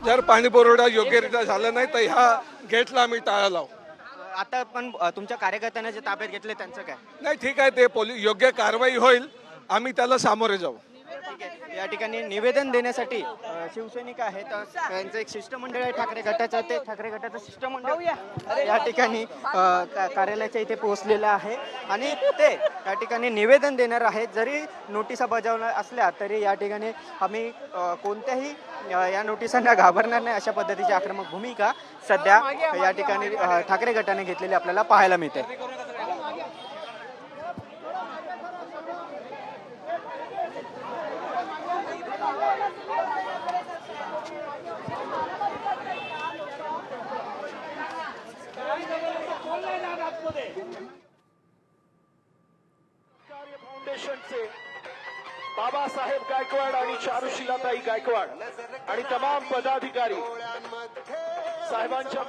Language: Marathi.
जर पाणी पुरवठा योग्यरित्या झाला नाही तर ह्या गेटला आम्ही टाळा लावू. आता पण तुमच्या कार्यकर्त्यांना जे ताब्यात घेतले त्यांचं काय? नाही ठीक आहे, ते पोलीस योग्य कारवाई होईल, आम्ही त्याला सामोरे जाऊ. ठीक आहे. या ठिकाणी निवेदन देण्यासाठी शिवसैनिक आहेत, त्यांचं एक शिष्टमंडळ आहे ठाकरे गटाचं, ते ठाकरे गटाचं शिष्टमंडळ या ठिकाणी कार्यालयाच्या इथे पोहोचलेलं आहे आणि ते या ठिकाणी निवेदन देणार आहेत. जरी नोटिसा बजावल्या असल्या तरी या ठिकाणी आम्ही कोणत्याही या नोटिसांना घाबरणार नाही अशा पद्धतीची आक्रमक भूमिका सध्या या ठिकाणी ठाकरे गटाने घेतलेली आपल्याला पाहायला मिळते. फाउंडेशनचे बाबासाहेब गायकवाड आणि चारुशिलाताई गायकवाड आणि तमाम पदाधिकारी साहेबांच्या